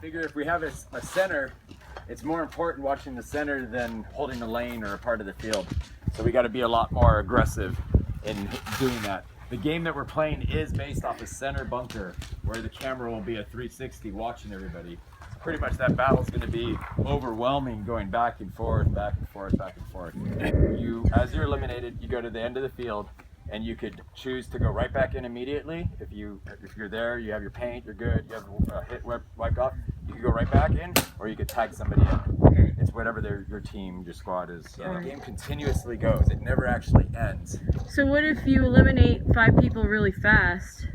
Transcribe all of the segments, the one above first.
Figure if we have a center, it's more important watching the center than holding a lane or a part of the field. So we got to be a lot more aggressive in doing that. The game that we're playing is based off a center bunker where the camera will be a 360 watching everybody. So pretty much that battle is going to be overwhelming, going back and forth, back and forth, back and forth. As you're eliminated, you go to the end of the field, and you could choose to go right back in immediately. If you're there, you have your paint, you're good, you have a hit wiped off, you can go right back in, or you could tag somebody in. Okay. It's whatever your team, your squad is. So the game continuously goes. It never actually ends. So what if you eliminate 5 people really fast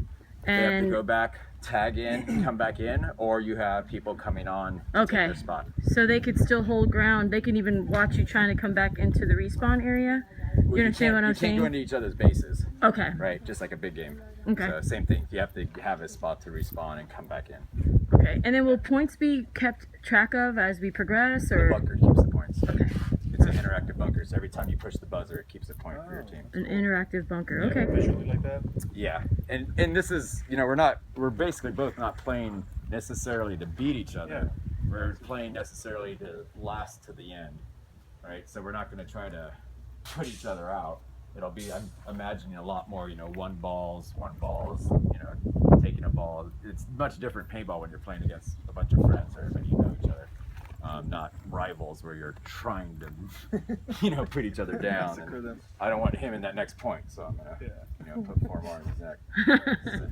They have to and go back, tag in, come back in, or you have people coming on to take their spot. So they could still hold ground. They can even watch you trying to come back into the respawn area. Well, You understand what I'm saying? You can't go into each other's bases. Okay. Right, just like a big game. Okay. So same thing. You have to have a spot to respawn and come back in. Okay. And then will points be kept track of as we progress, The or? bunker keeps the points. Okay. It's an interactive bunker, so every time you push the buzzer, it keeps a point for your team. An interactive bunker. Yeah. Okay. Visually like that? Yeah, and this is, we're basically both not playing necessarily to beat each other. Yeah. We're playing necessarily to last to the end, right? So we're not going to try to put each other out. It'll be, I'm imagining a lot more, one balls, taking a ball. It's much different paintball when you're playing against a bunch of friends or everybody you know each other. Not rivals where you're trying to, put each other down. And I don't want him in that next point, so I'm gonna, put 4 more in his neck.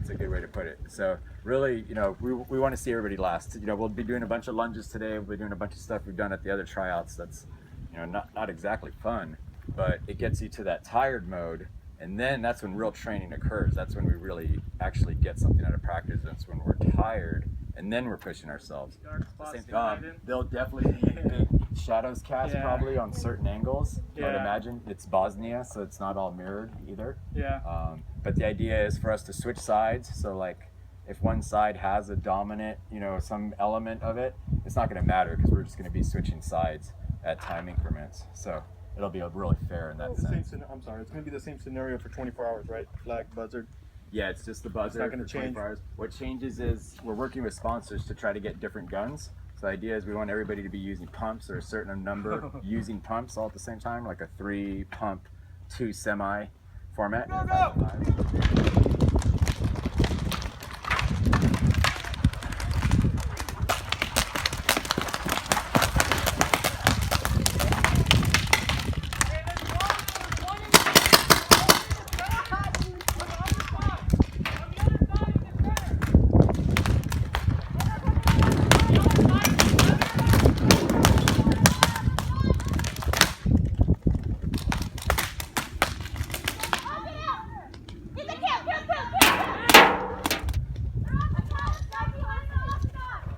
It's a good way to put it. So really, we want to see everybody last. We'll be doing a bunch of lunges today. We'll be doing a bunch of stuff we've done at the other tryouts. That's, not exactly fun, but it gets you to that tired mode. And then that's when real training occurs. That's when we really actually get something out of practice. That's when we're tired. And then we're pushing ourselves. There'll definitely be big shadows cast probably on certain angles. I would imagine. It's Bosnia, so it's not all mirrored either. Yeah. But the idea is for us to switch sides. So like if one side has a dominant, some element of it, it's not going to matter because we're just going to be switching sides at time increments. So it'll be really fair in that sense. I'm sorry, it's going to be the same scenario for 24 hours, right? Flag, buzzer. Yeah, it's just the buzzer. It's not going to change. Hours. What changes is we're working with sponsors to try to get different guns. So the idea is we want everybody to be using pumps, or a certain number using pumps all at the same time, like a 3 pump, 2 semi format. Go!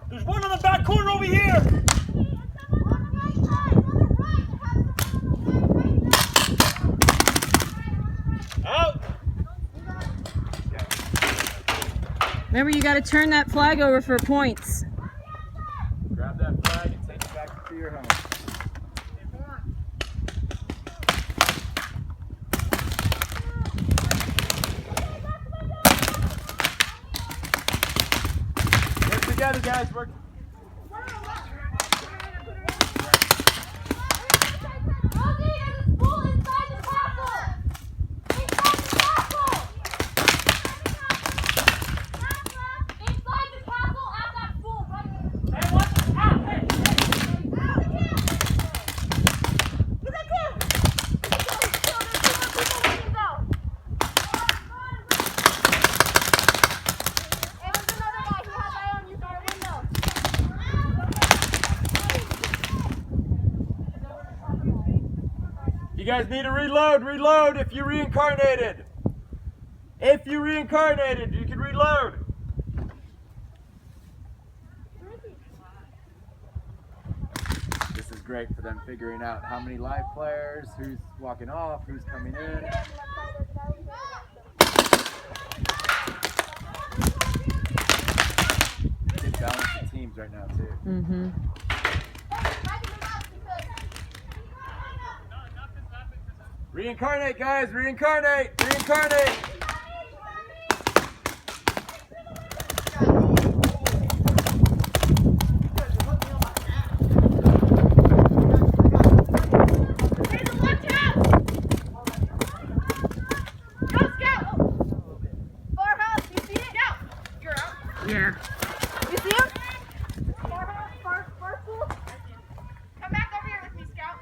There's one on the back corner over here! Out! Remember, you got to turn that flag over for points. Grab that flag and take it back to your home. Work together, guys. Work. You guys need to reload if you reincarnated. If you reincarnated, you can reload. This is great for them figuring out how many live players, who's walking off, who's coming in. Mm-hmm. Reincarnate, guys! Reincarnate! Reincarnate! Yeah. You see him? Far school? Come back over here with me, Scout.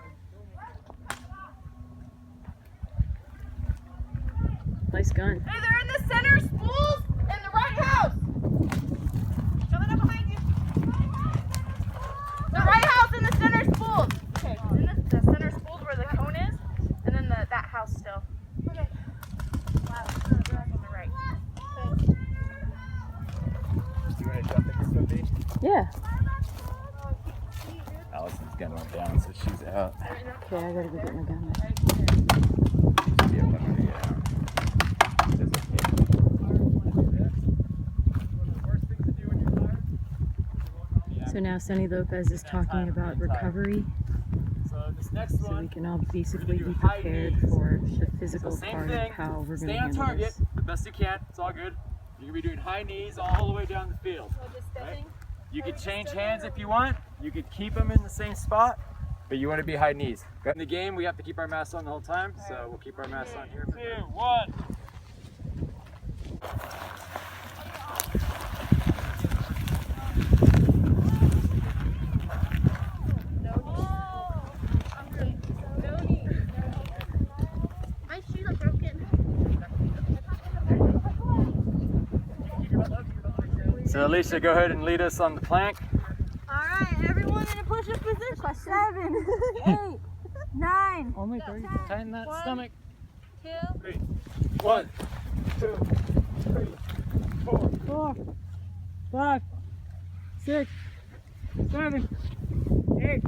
Nice gun. Hey, they're in the center spools in the right house. Coming up behind you. The right house in the center spools. Okay. In the center spools where the cone is, and then that house still. Okay. Wow. On the right. You ready to jump in this one, B? Yeah. Allison's gun went down, so she's out. Okay, I gotta go get my gun. Be able to get out. It's okay. So now Sonny Lopez is talking about recovery, So this next so we one, can all basically do be high prepared knees. for the so physical same part thing. of how we're Stay gonna on handle target this. the best you can. It's all good. You're gonna be doing high knees all the way down the field. Right? You could change hands if you want. You could keep them in the same spot, but you want to be high knees. In the game, we have to keep our masks on the whole time, so we'll keep our masks on here. 2, 1. My shoes are broken. So Alicia, go ahead and lead us on the plank. Alright, everyone in a push-up position. 7, 8, 9, Oh my god. Tighten that stomach. 2, 3, 1, 2, 3, 4. 4, 5, 6, 7, 8.